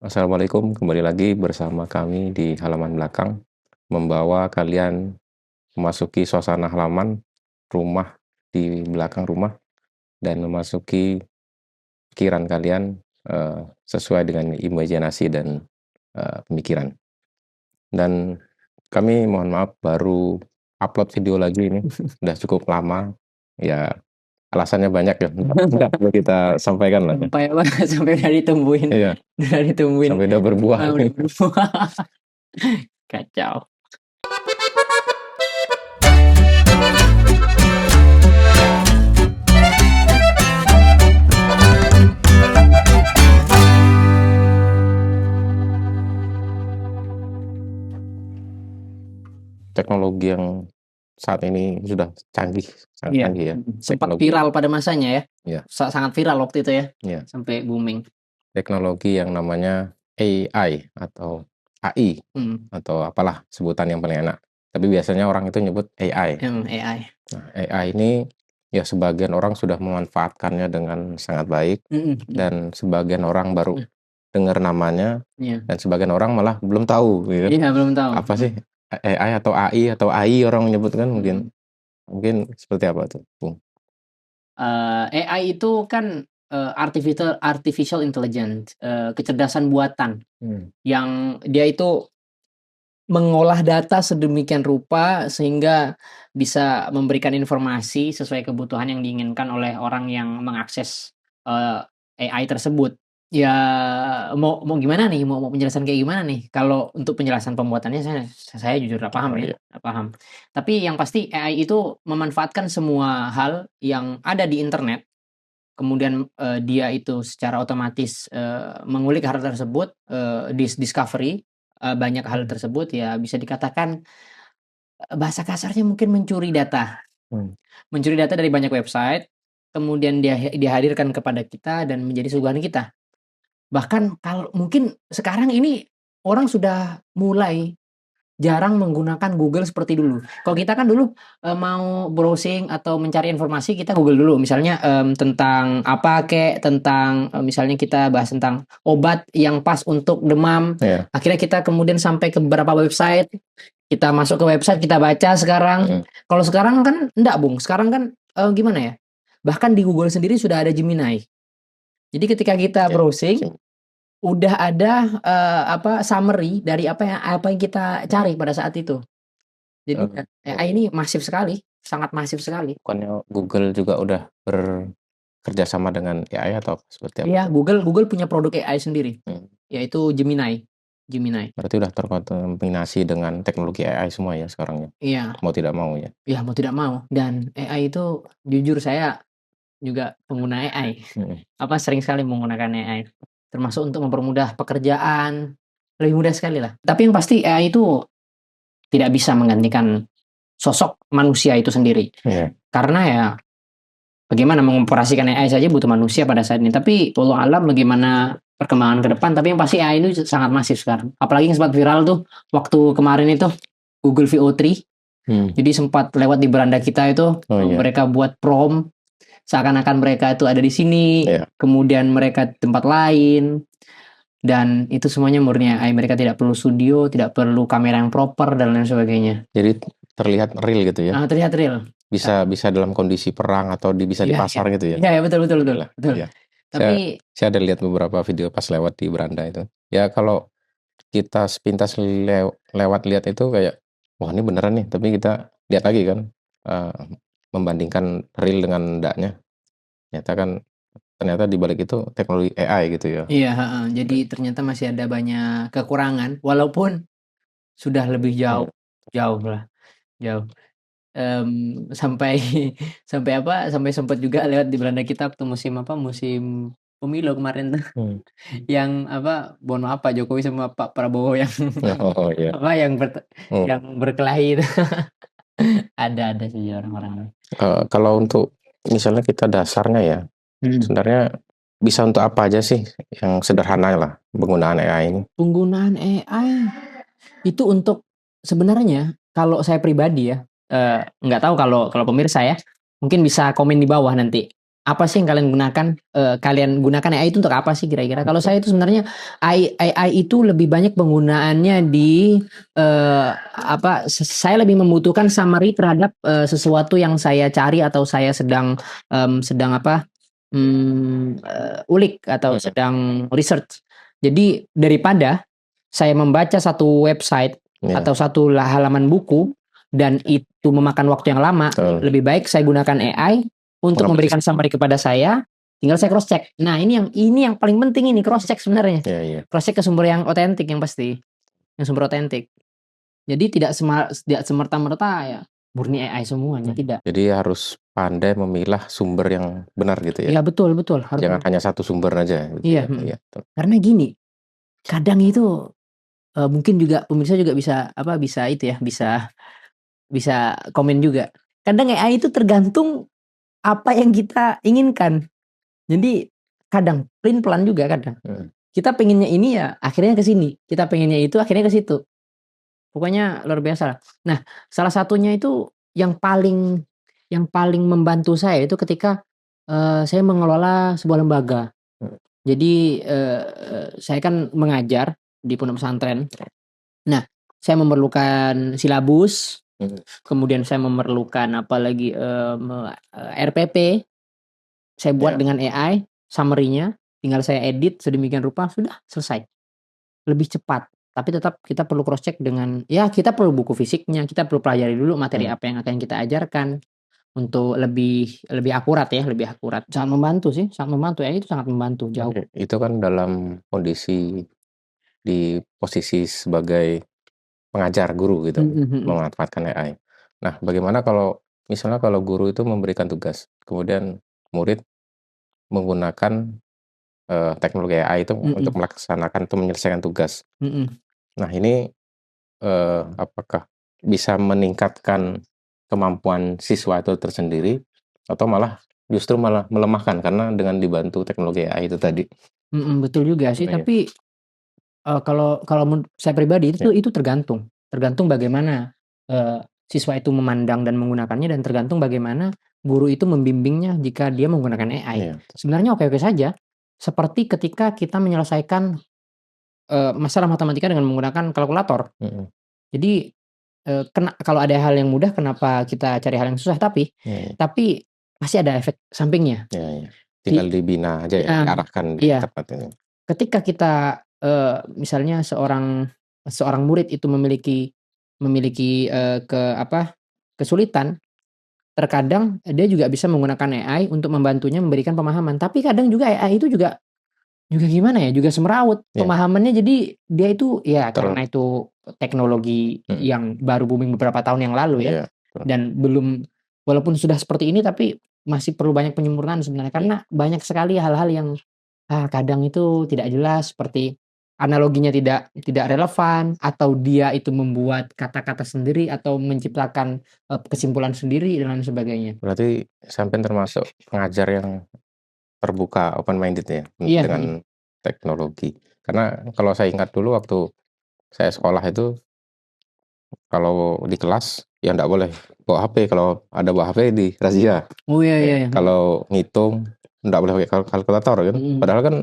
Assalamualaikum, kembali lagi bersama kami di halaman belakang, membawa kalian memasuki suasana halaman rumah di belakang rumah dan memasuki pikiran kalian sesuai dengan imajinasi dan pemikiran. Dan kami mohon maaf baru upload video lagi ini, udah cukup lama, ya alasannya banyak ya, nggak perlu kita sampaikan lah ya. Sampai apa? Sampai udah ditungguin. Iya, Udah ditungguin. sampai udah berbuah. Udah berbuah. Kacau. Teknologi yang saat ini sudah canggih, sangat Iya. canggih ya. Sempat Teknologi. viral pada masanya ya. Iya. Sangat viral waktu itu ya. Iya. Sampai booming. Teknologi yang namanya AI atau AI atau apalah sebutan yang paling enak. Tapi biasanya orang itu nyebut AI. AI. Nah, AI ini ya sebagian orang sudah memanfaatkannya dengan sangat baik dan sebagian orang baru dengar namanya dan sebagian orang malah belum tahu gitu. Iya, belum tahu. Apa sih AI atau AI orang menyebut kan mungkin seperti apa tuh, Bung? AI itu kan artificial intelligence, kecerdasan buatan yang dia itu mengolah data sedemikian rupa sehingga bisa memberikan informasi sesuai kebutuhan yang diinginkan oleh orang yang mengakses AI tersebut. Ya mau gimana nih, mau penjelasan kayak gimana nih? Kalau untuk penjelasan pembuatannya saya jujur nggak paham ya, nggak paham. Tapi yang pasti AI itu memanfaatkan semua hal yang ada di internet, kemudian dia itu secara otomatis mengulik hal tersebut, discovery banyak hal tersebut, ya bisa dikatakan bahasa kasarnya mungkin mencuri data. Mencuri data dari banyak website, kemudian dia hadirkan kepada kita dan menjadi suguhan kita. Bahkan kalau mungkin sekarang ini orang sudah mulai jarang menggunakan Google seperti dulu. Kalau kita kan dulu mau browsing atau mencari informasi kita Google dulu. Misalnya tentang apa tentang misalnya kita bahas tentang obat yang pas untuk demam. Iya. Akhirnya kita kemudian sampai ke beberapa website. Kita masuk ke website, kita baca sekarang. Kalau sekarang kan enggak, Bung. Sekarang kan gimana ya? Bahkan di Google sendiri sudah ada Gemini. Jadi ketika kita browsing udah ada summary dari apa yang kita cari pada saat itu. Jadi AI ini masif sekali, sangat masif sekali. Bukannya Google juga udah bekerja sama dengan AI atau seperti apa? Iya, Google punya produk AI sendiri, yaitu Gemini. Berarti udah terkontaminasi dengan teknologi AI semua ya sekarang ya? Iya. Mau tidak mau ya? Iya, mau tidak mau. Dan AI itu jujur saya juga pengguna AI. Sering sekali menggunakan AI. Termasuk untuk mempermudah pekerjaan, lebih mudah sekali lah. Tapi yang pasti AI itu tidak bisa menggantikan sosok manusia itu sendiri. Karena ya bagaimana mengoperasikan AI saja butuh manusia pada saat ini. Tapi wallahu alam bagaimana perkembangan ke depan. Tapi yang pasti AI ini sangat masif sekarang. Apalagi yang sempat viral tuh waktu kemarin itu Google VO3. Jadi sempat lewat di beranda kita itu mereka buat prompt seakan-akan mereka itu ada di sini, kemudian mereka di tempat lain, dan itu semuanya murni AI. Mereka tidak perlu studio, tidak perlu kamera yang proper dan lain sebagainya. Jadi terlihat real gitu ya? Terlihat real. Bisa dalam kondisi perang atau bisa di pasar gitu ya? Iya, betul. Ya. Tapi saya ada lihat beberapa video pas lewat di beranda itu. Ya kalau kita sepintas lewat lihat itu kayak, wah ini beneran nih. Tapi kita lihat lagi kan, membandingkan real dengan ndaknya. Ternyata di balik itu teknologi AI gitu ya. Iya, jadi ternyata masih ada banyak kekurangan, walaupun sudah lebih jauh lah. Sampai sempat juga lewat di beranda kita waktu musim pemilu kemarin tuh. Yang mohon maaf Pak Jokowi sama Pak Prabowo yang yang berkelahi itu. Ada sih orang-orang. Kalau untuk misalnya kita dasarnya ya, sebenarnya bisa untuk apa aja sih yang sederhana lah penggunaan AI ini? Penggunaan AI itu untuk sebenarnya kalau saya pribadi ya, nggak tahu kalau pemirsa ya, mungkin bisa komen di bawah nanti. apa sih yang kalian gunakan AI itu untuk apa sih kira-kira? Kalau saya itu sebenarnya AI itu lebih banyak penggunaannya di saya lebih membutuhkan summary terhadap sesuatu yang saya cari atau saya sedang ulik atau sedang research. Jadi daripada saya membaca satu website atau satu halaman buku dan itu memakan waktu yang lama, lebih baik saya gunakan AI untuk memberikan summary kepada saya, tinggal saya cross check. Nah, ini yang paling penting, ini cross check sebenarnya. Cross check ke sumber yang otentik, yang pasti. Yang sumber otentik. Jadi tidak semerta-merta ya murni AI semuanya, tidak. Jadi harus pandai memilah sumber yang benar gitu ya. Iya, betul. Jangan hanya satu sumber aja gitu. Iya. Karena gini, kadang itu mungkin juga pemirsa juga bisa komen juga. Kadang AI itu tergantung apa yang kita inginkan. Jadi kadang pelan juga kadang. Kita pengennya ini ya akhirnya ke sini. Kita pengennya itu akhirnya ke situ. Pokoknya luar biasa. Nah, salah satunya itu yang paling membantu saya itu ketika saya mengelola sebuah lembaga. Jadi saya kan mengajar di pondok pesantren. Nah, saya memerlukan silabus. Kemudian saya memerlukan apalagi RPP. Saya buat dengan AI summary-nya, tinggal saya edit sedemikian rupa, sudah selesai. Lebih cepat, tapi tetap kita perlu cross check dengan kita perlu buku fisiknya, kita perlu pelajari dulu materi apa yang akan kita ajarkan untuk lebih akurat ya, lebih akurat. Sangat membantu sih, sangat membantu ya, itu sangat membantu jauh. Itu kan dalam kondisi di posisi sebagai pengajar guru gitu, memanfaatkan AI. Nah, bagaimana kalau misalnya kalau guru itu memberikan tugas, kemudian murid menggunakan teknologi AI itu untuk melaksanakan atau menyelesaikan tugas. Nah, ini apakah bisa meningkatkan kemampuan siswa itu tersendiri atau justru malah melemahkan karena dengan dibantu teknologi AI itu tadi? Betul juga sih, tapi kalau saya pribadi itu tergantung bagaimana siswa itu memandang dan menggunakannya, dan tergantung bagaimana guru itu membimbingnya jika dia menggunakan AI. Sebenarnya oke-oke saja, seperti ketika kita menyelesaikan masalah matematika dengan menggunakan kalkulator. Jadi kalau ada hal yang mudah, kenapa kita cari hal yang susah? Tapi pasti ada efek sampingnya. Tinggal dibina aja ya, diarahkan di tempat ini. Ketika kita misalnya seorang murid itu memiliki kesulitan, terkadang dia juga bisa menggunakan AI untuk membantunya memberikan pemahaman. Tapi kadang juga AI itu juga gimana ya, juga semeraut pemahamannya. Jadi dia itu karena itu teknologi yang baru booming beberapa tahun yang lalu ya, dan walaupun sudah seperti ini, tapi masih perlu banyak penyempurnaan sebenarnya, karena banyak sekali hal-hal yang kadang itu tidak jelas, seperti analoginya tidak relevan, atau dia itu membuat kata-kata sendiri atau menciptakan kesimpulan sendiri dan lain sebagainya. Berarti sampean termasuk pengajar yang terbuka, open minded ya dengan teknologi. Karena kalau saya ingat dulu waktu saya sekolah itu, kalau di kelas ya enggak boleh bawa HP, kalau ada bawa HP di razia. Kalau ngitung enggak boleh pakai kalkulator kan. Padahal kan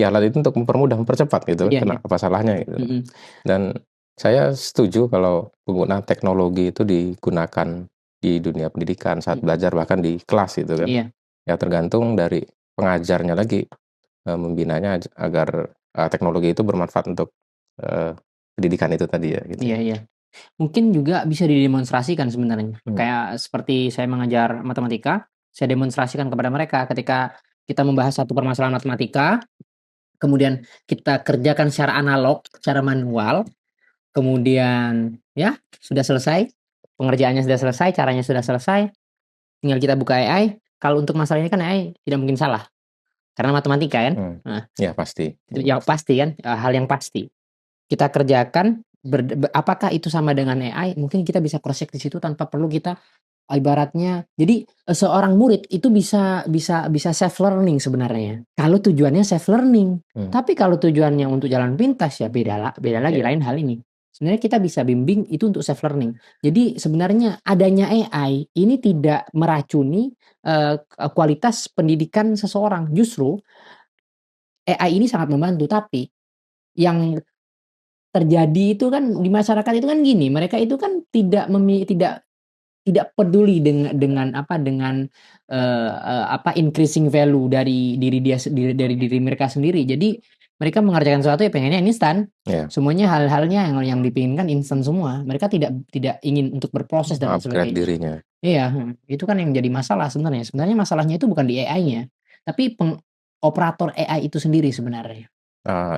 alat itu untuk mempermudah, mempercepat gitu. Apa salahnya gitu. Dan saya setuju kalau penggunaan teknologi itu digunakan di dunia pendidikan saat belajar, bahkan di kelas gitu kan. Ya tergantung dari pengajarnya lagi, membinanya agar teknologi itu bermanfaat untuk pendidikan itu tadi ya gitu. Mungkin juga bisa didemonstrasikan sebenarnya. Kayak seperti saya mengajar matematika, saya demonstrasikan kepada mereka ketika kita membahas satu permasalahan matematika, kemudian kita kerjakan secara analog, secara manual, kemudian sudah selesai, pengerjaannya sudah selesai, caranya sudah selesai, tinggal kita buka AI. Kalau untuk masalah ini kan AI tidak mungkin salah, karena matematika kan. Pasti. Ya pasti kan, hal yang pasti. Kita kerjakan, apakah itu sama dengan AI? Mungkin kita bisa cross check di situ tanpa perlu kita ibaratnya. Jadi seorang murid itu bisa self learning sebenarnya. Kalau tujuannya self learning. Tapi kalau tujuannya untuk jalan pintas ya beda lagi, lain hal ini. Sebenarnya kita bisa bimbing itu untuk self learning. Jadi sebenarnya adanya AI ini tidak meracuni, kualitas pendidikan seseorang. Justru AI ini sangat membantu, tapi yang terjadi itu kan di masyarakat itu kan gini, mereka itu kan tidak peduli dengan apa, dengan, apa, increasing value dari diri mereka sendiri. Jadi mereka mengerjakan sesuatu ya pengennya instan. Ya, Semuanya hal-halnya yang dipinginkan instan semua. Mereka tidak ingin untuk berproses dan lain upgrade sebagainya. dirinya. Iya, itu kan yang jadi masalah sebenarnya. Sebenarnya masalahnya itu bukan di AI-nya, tapi operator AI itu sendiri sebenarnya.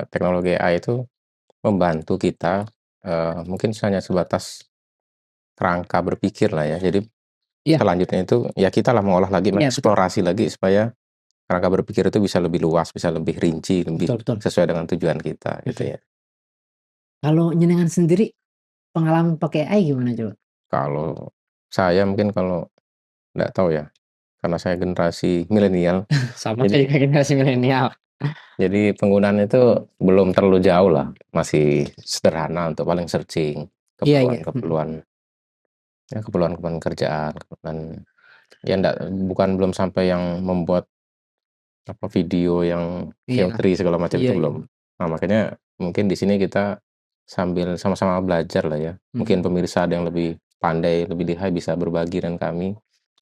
Teknologi AI itu membantu kita, mungkin hanya sebatas kerangka berpikir lah ya. Jadi Iya, selanjutnya itu ya kita lah mengolah lagi, iya, betul, mengeksplorasi lagi supaya kerangka berpikir itu bisa lebih luas, bisa lebih rinci, lebih betul, betul. sesuai dengan tujuan kita gitu Mhm. ya. Kalau jenengan sendiri pengalaman pakai AI gimana coba? Kalau saya mungkin kalau nggak tahu ya, karena saya generasi milenial, Sama jadi kayak generasi milenial. penggunaan itu belum terlalu jauh lah, masih sederhana untuk paling searching, Iya, iya, keperluan-keperluan ya keperluan-keperluan kerjaan, keperluan ya ndak belum sampai yang membuat apa, video yang iya, geometri segala macam iya, itu iya, belum. Nah, makanya mungkin di sini kita sambil sama-sama belajar lah ya. Mungkin mhm. pemirsa ada yang lebih pandai, lebih lihai bisa berbagi dengan kami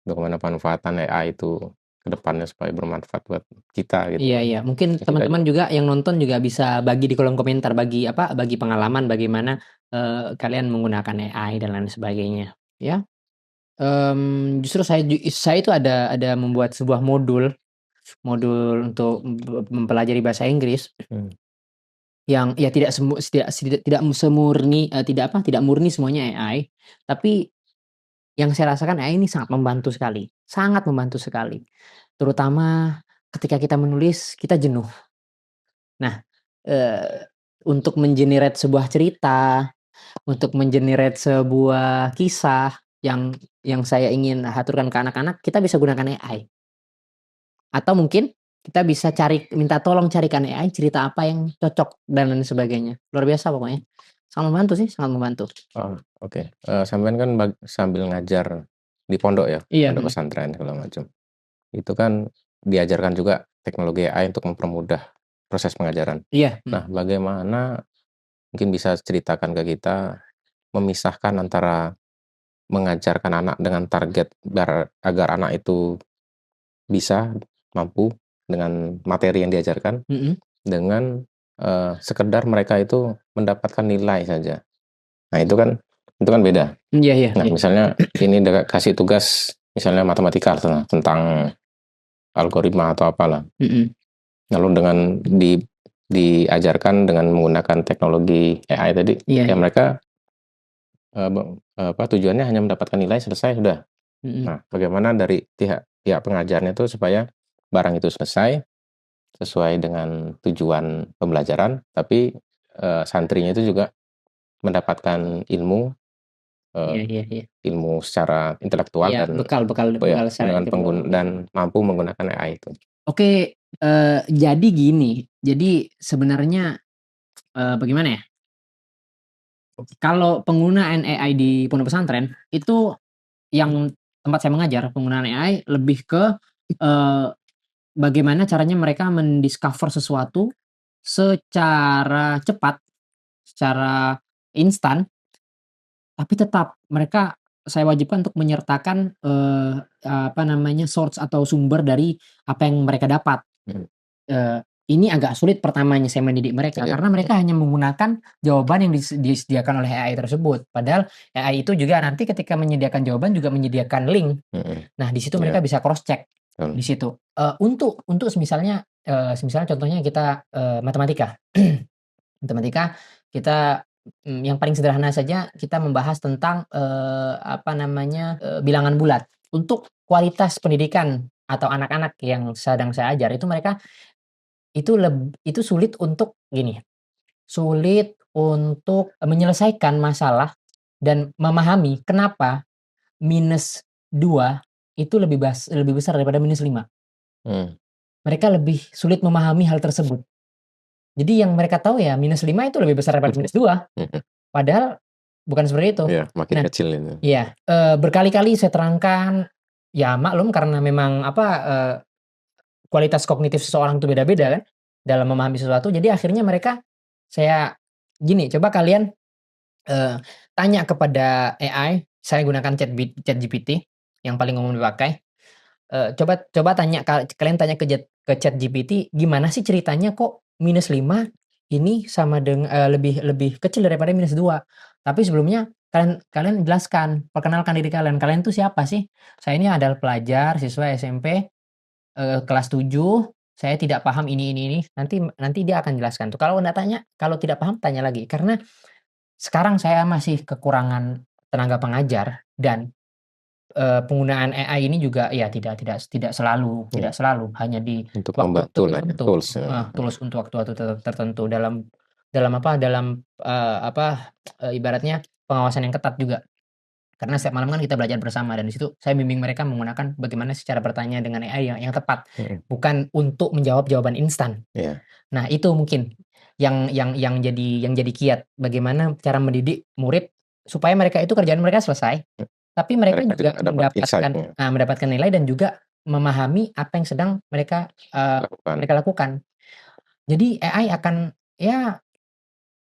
bagaimana pemanfaatan AI itu ke depannya supaya bermanfaat buat kita gitu Iya, kan. iya, mungkin Ya kita teman-teman juga yang nonton juga bisa bagi di kolom komentar, bagi apa, bagi pengalaman bagaimana, kalian menggunakan AI dan lain sebagainya, ya. Justru saya itu ada membuat sebuah modul modul untuk mempelajari bahasa Inggris hmm, yang ya tidak semurni, tidak murni semuanya AI, tapi yang saya rasakan AI ini sangat membantu sekali. Terutama ketika kita menulis, kita jenuh. Nah, untuk sebuah cerita, untuk sebuah kisah yang saya ingin haturkan ke anak-anak, kita bisa gunakan AI. Atau mungkin kita bisa minta tolong carikan AI cerita apa yang cocok dan lain sebagainya. Luar biasa pokoknya. Sangat membantu sih, sangat membantu. oh, oke. Sampean kan sambil ngajar di pondok ya, Iya, pondok pesantren segala macam. Itu kan diajarkan juga teknologi AI untuk mempermudah proses pengajaran. iya, Nah, bagaimana mungkin bisa ceritakan ke kita memisahkan antara mengajarkan anak dengan target agar anak itu bisa, mampu dengan materi yang diajarkan, mhm, dengan, sekedar mereka itu mendapatkan nilai saja. Nah, itu kan beda. iya, iya, Nah, iya, misalnya ini kasih tugas misalnya matematika tentang algoritma atau apalah, mhm, lalu dengan diajarkan dengan menggunakan teknologi AI tadi, iya, ya iya, mereka, tujuannya hanya mendapatkan nilai selesai, sudah. mhm, Nah, bagaimana dari pihak pihak pengajarnya itu supaya barang itu selesai, sesuai dengan tujuan pembelajaran, tapi, santrinya itu juga mendapatkan ilmu, eee, iya, iya, iya. ilmu secara intelektual Iya, dan bekal bekal ya bekal secara dengan intelektual, iya. dan mampu menggunakan AI itu. Oke, jadi gini, jadi sebenarnya, bagaimana ya, kalau penggunaan AI di pondok pesantren, itu yang tempat saya mengajar, penggunaan AI lebih ke, eee, bagaimana caranya mereka mendiscover sesuatu secara cepat, secara instan, tapi tetap saya wajibkan untuk menyertakan, apa namanya, source atau sumber dari apa yang mereka dapat. Mhm, Eee, ini agak sulit pertamanya saya mendidik mereka, iya, karena mereka hanya menggunakan jawaban yang disediakan oleh AI tersebut. Padahal AI itu juga nanti ketika menyediakan jawaban juga menyediakan link. mhm, Nah, di situ iya, mereka bisa cross check, betul, di situ. Untuk semisalnya contohnya kita, matematika. Matematika kita, yang paling sederhana saja kita membahas tentang, apa namanya, bilangan bulat. Untuk kualitas pendidikan atau anak-anak yang sedang saya ajar itu mereka itu sulit untuk gini, sulit untuk menyelesaikan masalah dan memahami kenapa -2 itu lebih besar daripada -5. mmm, Mereka lebih sulit memahami hal tersebut. Jadi yang mereka tahu ya -5 itu lebih besar daripada -2. Padahal bukan seperti itu. Iya, makin Nah, kecil itu. iya, berkali-kali saya terangkan, ya maklum karena memang kualitas kognitif seseorang itu beda-beda kan, dalam memahami sesuatu. Jadi akhirnya saya gini, coba kalian, eee, tanya kepada AI, saya gunakan ChatGPT yang paling umum dipakai. Coba coba kalian tanya ke ChatGPT, gimana sih ceritanya kok -5 ini sama lebih lebih kecil daripada -2. Tapi sebelumnya kalian kalian jelaskan, perkenalkan diri kalian, kalian tuh siapa sih? Saya ini adalah pelajar, siswa SMP, kelas 7, saya tidak paham ini. Nanti nanti dia akan jelaskan tuh. Kalau tidak paham tanya lagi. Karena sekarang saya masih kekurangan tenaga pengajar dan penggunaan AI ini juga ya tidak selalu Iya, hanya di untuk waktu-waktu membantu lah ya, tertentu, tools ya. tools untuk waktu-waktu tertentu dalam ibaratnya pengawasan yang ketat juga. Karena setiap malam kan kita belajar bersama dan di situ saya bimbing mereka menggunakan bagaimana sih cara bertanya dengan AI yang tepat, bukan untuk menjawab jawaban instan. Iya. Nah itu mungkin yang jadi kiat, bagaimana cara mendidik murid supaya mereka itu kerjaan mereka selesai, tapi mereka Mereka juga juga dapat insight-nya. mendapatkan nilai dan juga memahami apa yang sedang Lakukan. mereka lakukan. Jadi AI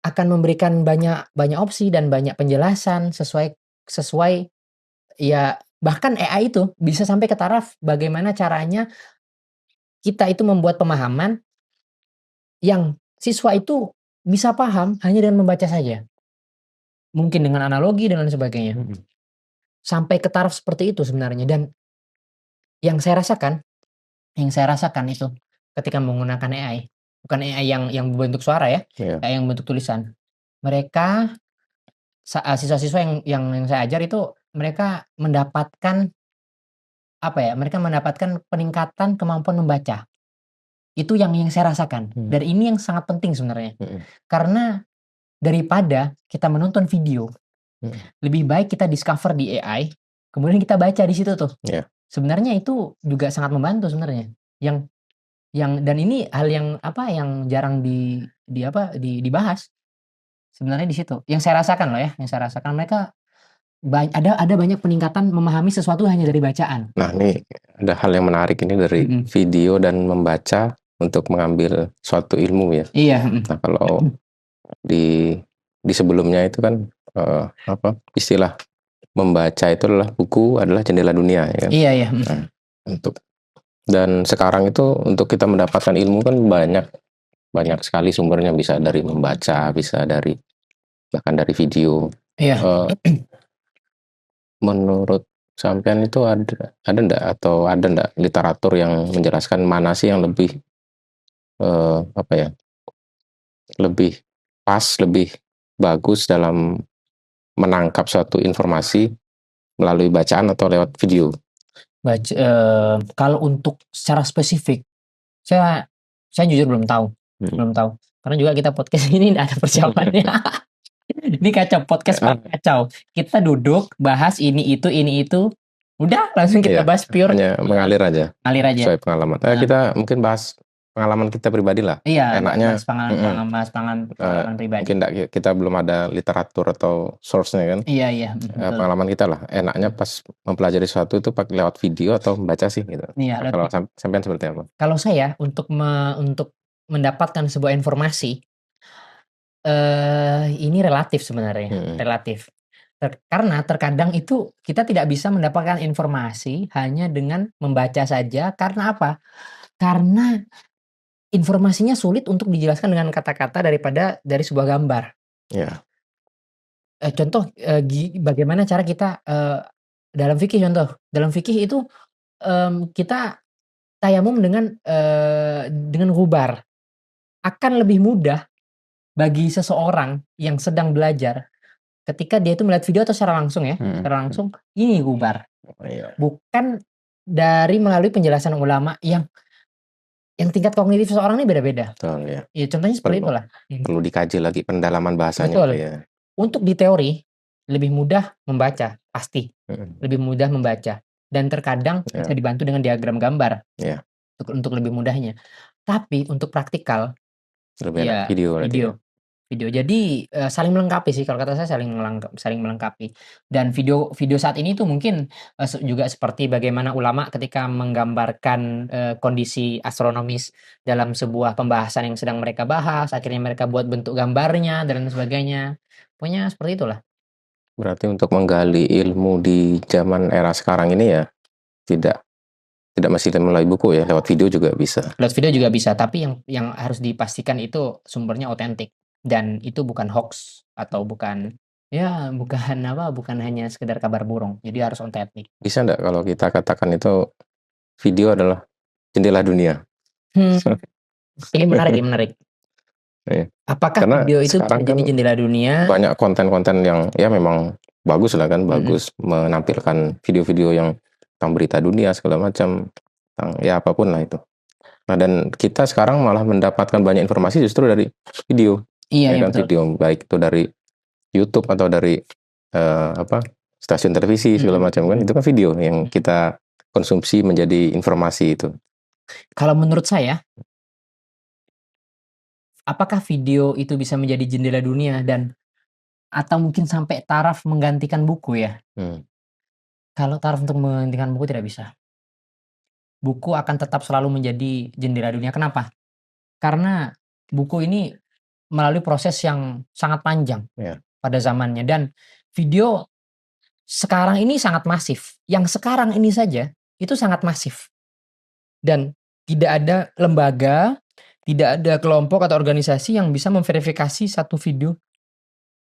akan memberikan banyak banyak opsi dan banyak penjelasan sesuai ya bahkan AI itu bisa sampai ke taraf bagaimana caranya kita itu membuat pemahaman yang siswa itu bisa paham hanya dengan membaca saja. Mungkin dengan analogi dan lain sebagainya. Sampai ke taraf seperti itu sebenarnya dan yang saya rasakan itu ketika menggunakan AI, bukan AI yang berbentuk suara ya, Iya. AI yang bentuk tulisan. Mereka siswa-siswa yang saya ajar itu mereka mendapatkan mereka mendapatkan peningkatan kemampuan membaca. Itu yang saya rasakan dan ini yang sangat penting sebenarnya. Karena daripada kita menonton video, lebih baik kita discover di AI, kemudian kita baca di situ tuh. Iya. Sebenarnya itu juga sangat membantu sebenarnya. Dan ini hal yang jarang dibahas. Sebenarnya di situ. Yang saya rasakan loh ya, mereka ada banyak peningkatan memahami sesuatu hanya dari bacaan. Nah, ini ada hal yang menarik ini dari video dan membaca untuk mengambil suatu ilmu ya. Iya. Nah, kalau di sebelumnya itu kan istilah membaca itu adalah buku adalah jendela dunia ya kan. Iya. Nah, dan sekarang itu untuk kita mendapatkan ilmu kan banyak sekali sumbernya, bisa dari membaca, bisa dari bahkan dari video. Iya. Menurut sampean itu ada enggak literatur yang menjelaskan mana sih yang lebih lebih pas, lebih bagus dalam menangkap suatu informasi melalui bacaan atau lewat video? Kalau untuk secara spesifik, saya jujur belum tahu. Karena juga kita podcast ini nggak ada persiapannya. Ini kacau, podcast kacau. Kita duduk bahas ini itu, udah langsung kita bahas pure. Hanya mengalir aja. Sesuai pengalaman. Kita mungkin bahas pengalaman kita pribadi lah. Iya, enaknya bahas pengalaman pribadi. Mungkin kita belum ada literatur atau source-nya kan. Iya. Pengalaman kita lah. Enaknya pas mempelajari sesuatu itu pakai lewat video atau membaca sih gitu. Iya, kalau sampean seperti apa? Kalau saya untuk mendapatkan sebuah informasi, ini relatif sebenarnya, relatif. Karena terkadang itu kita tidak bisa mendapatkan informasi hanya dengan membaca saja, karena apa? Karena informasinya sulit untuk dijelaskan dengan kata-kata dari sebuah gambar. Iya. Contoh, bagaimana cara kita, dalam fikih contoh, dalam fikih itu, kita tayamum dengan ghubar. Akan lebih mudah bagi seseorang yang sedang belajar ketika dia itu melihat video atau secara langsung ya, secara langsung, ini ghubar. Bukan melalui penjelasan ulama yang tingkat kognitif seseorang ini beda-beda. Betul, ya. Ya contohnya seperti itulah. Perlu dikaji lagi pendalaman bahasanya. Betul. Ya. Untuk di teori lebih mudah membaca, pasti. Lebih mudah membaca dan terkadang bisa dibantu dengan diagram gambar. Iya. Untuk lebih mudahnya. Tapi untuk praktikal lebih enak video. Video. Jadi, saling melengkapi sih kalau kata saya saling melengkapi. Dan video video saat ini tuh mungkin, juga seperti bagaimana ulama ketika menggambarkan, kondisi astronomis dalam sebuah pembahasan yang sedang mereka bahas, akhirnya mereka buat bentuk gambarnya dan lain sebagainya. Pokoknya seperti itulah. Berarti untuk menggali ilmu di zaman era sekarang ini ya tidak tidak mesti melalui buku ya, lewat video juga bisa. Lewat video juga bisa, tapi yang harus dipastikan itu sumbernya otentik dan itu bukan hoax atau bukan ya bukan apa, bukan hanya sekedar kabar burung. Jadi harus otentik. Bisa nggak kalau kita katakan itu video adalah jendela dunia? Hmm, ini menarik. Iya. Apakah Karena video itu bisa sekarang kan jadi jendela dunia? banyak konten-konten yang ya memang bagus lah kan, bagus menampilkan video-video yang tentang berita dunia segala macam, tentang ya apapun lah itu. Nah, dan kita sekarang malah mendapatkan banyak informasi justru dari video, Iya, ya iya kan, betul. video baik itu dari YouTube atau dari apa stasiun televisi segala macam kan, itu kan video yang kita konsumsi menjadi informasi itu. Kalau menurut saya, apakah video itu bisa menjadi jendela dunia dan atau mungkin sampai taraf menggantikan buku ya? Hmm. Kalau taraf untuk menggantikan buku tidak bisa. Buku akan tetap selalu menjadi jendela dunia. Kenapa? Karena buku ini melalui proses yang sangat panjang Ya. pada zamannya dan video sekarang ini sangat masif. Yang sekarang ini saja itu sangat masif dan tidak ada lembaga, tidak ada kelompok atau organisasi yang bisa memverifikasi satu video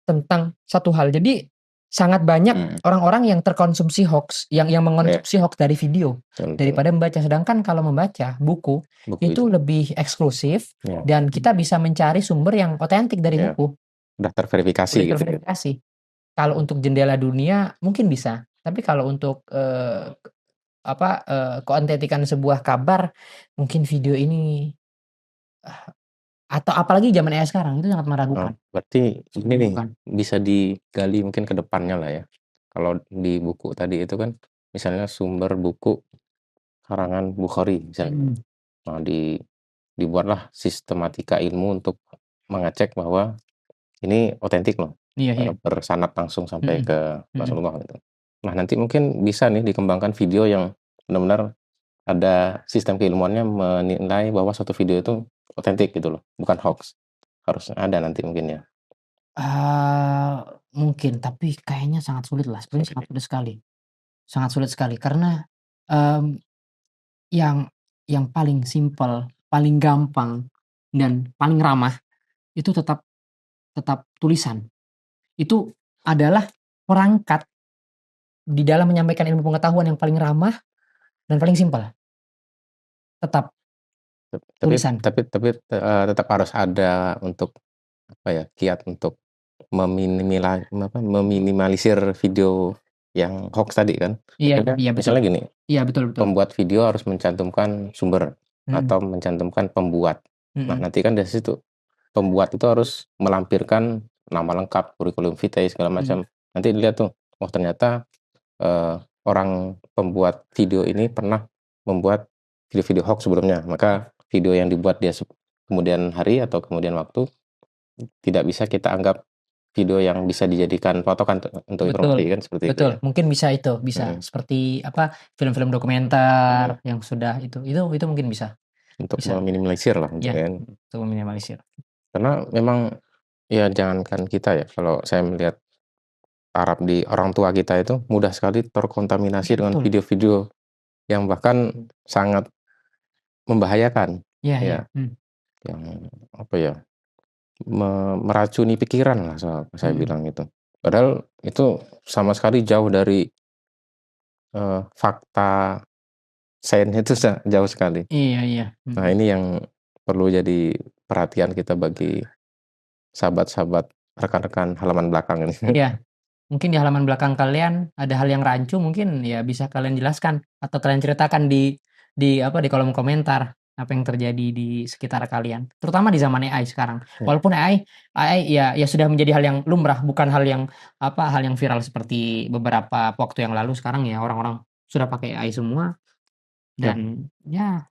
tentang satu hal. Jadi sangat banyak orang-orang yang terkonsumsi hoax, yang mengonsumsi hoax dari video daripada membaca. Sedangkan kalau membaca buku itu lebih eksklusif dan kita bisa mencari sumber yang otentik dari buku. Udah terverifikasi Udah gitu. terverifikasi. Kalau untuk jendela dunia mungkin bisa, tapi kalau untuk keotentikan sebuah kabar mungkin video ini atau apalagi zaman AI sekarang itu sangat meragukan. Berarti ini nih bisa digali mungkin ke depannya lah ya. Kalau di buku tadi itu kan misalnya sumber buku karangan Bukhari misalnya. Nah, dibuatlah sistematika ilmu untuk mengecek bahwa ini otentik loh. Iya. Bersanad langsung sampai ke Rasulullah gitu. Nah, nanti mungkin bisa nih dikembangkan video yang benar-benar ada sistem keilmuannya menilai bahwa suatu video itu otentik gitu loh, bukan hoax. Harus ada nanti mungkin ya. Mungkin, tapi kayaknya sangat sulit lah, sebenarnya sangat sulit sekali. Sangat sulit sekali karena, yang paling simpel, paling gampang, dan paling ramah itu tetap tetap tulisan. Itu adalah perangkat di dalam menyampaikan ilmu pengetahuan yang paling ramah dan paling simpel. Tetap tulisan. Tapi tetap harus ada untuk apa ya, kiat untuk meminimalisir video yang hoax tadi kan. Iya, betul. Misalnya gini, Iya, betul. pembuat video harus mencantumkan sumber atau mencantumkan pembuat. Nah, nanti kan dari situ pembuat itu harus melampirkan nama lengkap, kurikulum vitae segala macam. Nanti dilihat tuh, oh ternyata orang pembuat video ini pernah membuat video-video hoax sebelumnya. Maka video yang dibuat dia kemudian hari atau kemudian waktu tidak bisa kita anggap video yang bisa dijadikan patokan untuk informasi kan seperti itu. Betul, mungkin bisa itu, bisa seperti apa film-film dokumenter yang sudah itu mungkin bisa. Untuk meminimalisir lah Iya, kan. untuk meminimalisir. Karena memang ya jangankan kita ya, kalau saya melihat taraf di orang tua kita itu mudah sekali terkontaminasi dengan video-video yang bahkan sangat membahayakan. Iya. Yang apa ya, meracuni pikiran lah saya bilang itu. Padahal itu sama sekali jauh dari fakta sains itu jauh sekali. Iya. Nah, ini yang perlu jadi perhatian kita bagi sahabat-sahabat, rekan-rekan halaman belakang ini. Iya. Mungkin di halaman belakang kalian ada hal yang rancu mungkin ya bisa kalian jelaskan atau kalian ceritakan di kolom komentar apa yang terjadi di sekitar kalian. Terutama di zaman AI sekarang. Walaupun AI ya sudah menjadi hal yang lumrah, bukan hal yang viral seperti beberapa waktu yang lalu. Sekarang ya orang-orang sudah pakai AI semua dan ya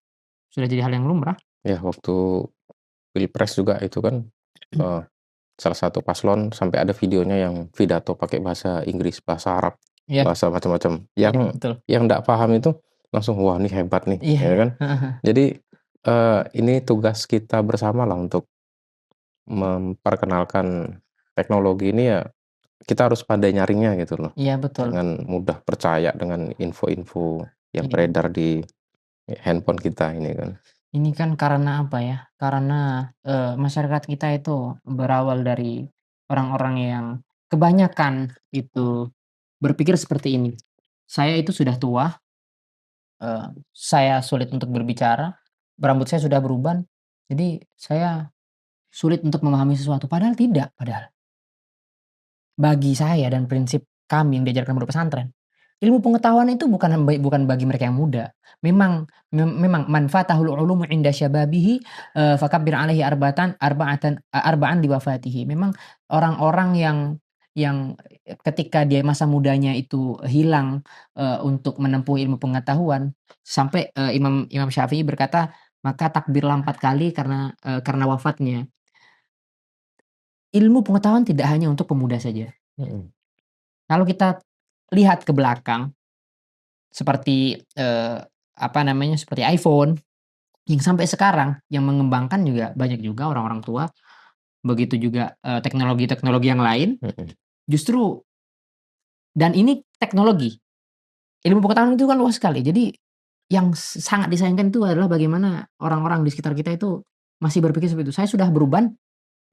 sudah jadi hal yang lumrah. Ya, waktu Pilpres juga itu kan salah satu paslon sampai ada videonya yang pidato pakai bahasa Inggris, bahasa Arab, Iya. bahasa macam-macam. Iya, Yang betul. nggak paham itu langsung, wah ini hebat nih, Iya. ya kan? Jadi ini tugas kita bersama lah untuk memperkenalkan teknologi ini ya. Kita harus pandai nyaringnya gitu loh. Iya, betul. Jangan mudah percaya dengan info-info yang Iya. beredar di handphone kita ini kan. Ini kan karena apa ya, karena, masyarakat kita itu berawal dari orang-orang yang kebanyakan itu berpikir seperti ini, "Saya itu sudah tua, saya sulit untuk berbicara, rambut saya sudah beruban, jadi saya sulit untuk memahami sesuatu." Padahal tidak, padahal. Bagi saya dan prinsip kami yang diajarkan pondok pesantren, ilmu pengetahuan itu bukan bagi mereka yang muda. Memang man fatahul ulumu inda syababihi, fakabbir alaihi arba'an li wafatihi. Memang orang-orang yang ketika dia masa mudanya itu hilang, untuk menempuh ilmu pengetahuan, sampai, Imam Syafi'i berkata, maka takbirlah 4 kali karena wafatnya. Ilmu pengetahuan tidak hanya untuk pemuda saja. Kalau kita lihat ke belakang, seperti, seperti iPhone, yang sampai sekarang yang mengembangkan juga banyak juga orang-orang tua, begitu juga, teknologi-teknologi yang lain, justru dan ini teknologi, ilmu pengetahuan itu kan luas sekali. Jadi yang sangat disayangkan itu adalah bagaimana orang-orang di sekitar kita itu masih berpikir seperti itu, "Saya sudah beruban,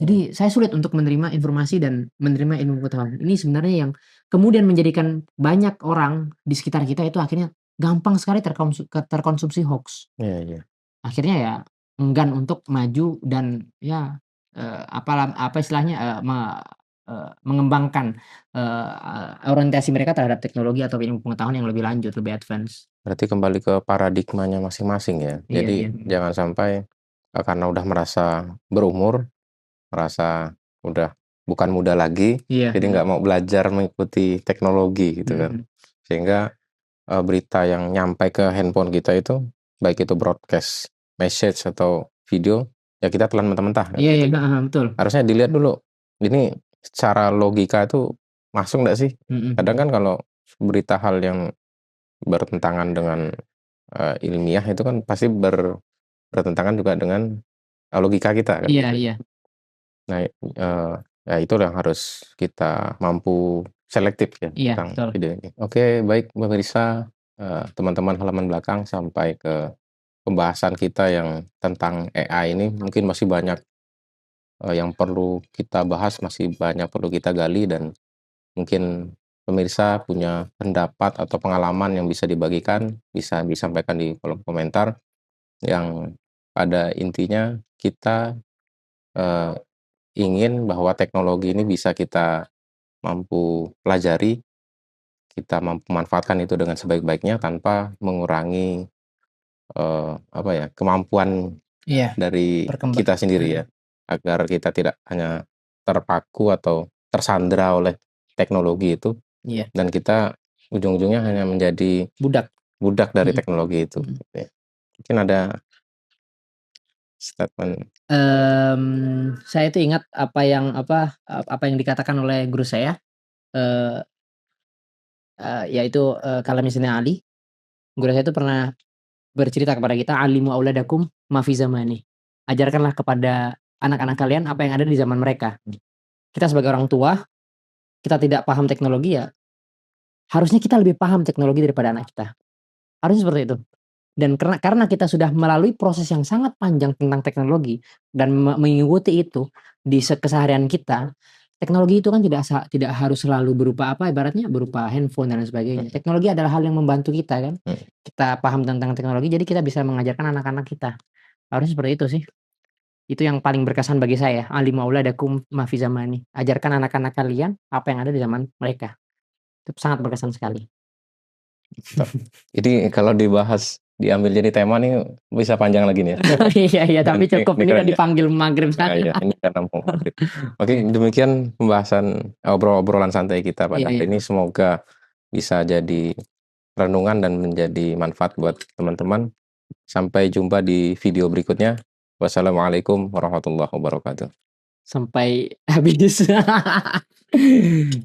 jadi saya sulit untuk menerima informasi dan menerima ilmu pengetahuan." Ini sebenarnya yang kemudian menjadikan banyak orang di sekitar kita itu akhirnya gampang sekali terkonsumsi hoaks. Iya. Akhirnya ya enggan untuk maju dan ya, apa istilahnya, mengembangkan, orientasi mereka terhadap teknologi atau ilmu pengetahuan yang lebih lanjut, lebih advance. Berarti kembali ke paradigmanya masing-masing ya. Iya, Jadi iya. jangan sampai karena udah merasa berumur, merasa udah bukan muda lagi, Iya, jadi nggak mau belajar mengikuti teknologi gitu kan. Sehingga berita yang nyampai ke handphone kita itu, baik itu broadcast message atau video, ya kita telan mentah-mentah kan. Iya, betul. Harusnya dilihat dulu, ini secara logika itu masuk nggak sih? Kadang kan kalau berita hal yang bertentangan dengan ilmiah itu kan pasti bertentangan juga dengan logika kita kan. Iya. Nah, ya itu yang harus kita mampu selektif ya Iya, tentang betul. video ini. Oke, baik pemirsa, teman-teman halaman belakang, sampai ke pembahasan kita yang tentang AI ini mungkin masih banyak yang perlu kita bahas, masih banyak perlu kita gali, dan mungkin pemirsa punya pendapat atau pengalaman yang bisa dibagikan, bisa disampaikan di kolom komentar. Yang pada intinya kita ingin bahwa teknologi ini bisa kita mampu pelajari, kita mampu manfaatkan itu dengan sebaik-baiknya tanpa mengurangi kemampuan dari kita sendiri ya, agar kita tidak hanya terpaku atau tersandra oleh teknologi itu, dan kita ujung-ujungnya hanya menjadi budak dari teknologi itu. Mungkin ada statement. Saya itu ingat apa yang dikatakan oleh guru saya, yaitu, Kalamnya Sayyidina Ali. Guru saya itu pernah bercerita kepada kita, "Alimu auladakum ma fi zamani." Ajarkanlah kepada anak-anak kalian apa yang ada di zaman mereka. Kita sebagai orang tua, kita tidak paham teknologi ya, harusnya kita lebih paham teknologi daripada anak kita. Harusnya seperti itu. Dan karena kita sudah melalui proses yang sangat panjang tentang teknologi dan mengikuti itu di keseharian kita, teknologi itu kan tidak harus selalu berupa ibaratnya berupa handphone dan lain sebagainya. Teknologi adalah hal yang membantu kita kan. Kita paham tentang teknologi, jadi kita bisa mengajarkan anak-anak kita. Harusnya seperti itu sih. Itu yang paling berkesan bagi saya, "Alimu auladakum ma fi zamani." Ajarkan anak-anak kalian apa yang ada di zaman mereka. Itu sangat berkesan sekali. Jadi kalau dibahas, diambil jadi tema nih bisa panjang lagi nih ya. Iya, tapi cukup ini kan dipanggil maghrib sana. Iya, ini karena mau maghrib. Oke, demikian pembahasan obrolan santai kita pada hari ini. Semoga bisa jadi renungan dan menjadi manfaat buat teman-teman. Sampai jumpa di video berikutnya. Wassalamualaikum warahmatullahi wabarakatuh. sampai habis.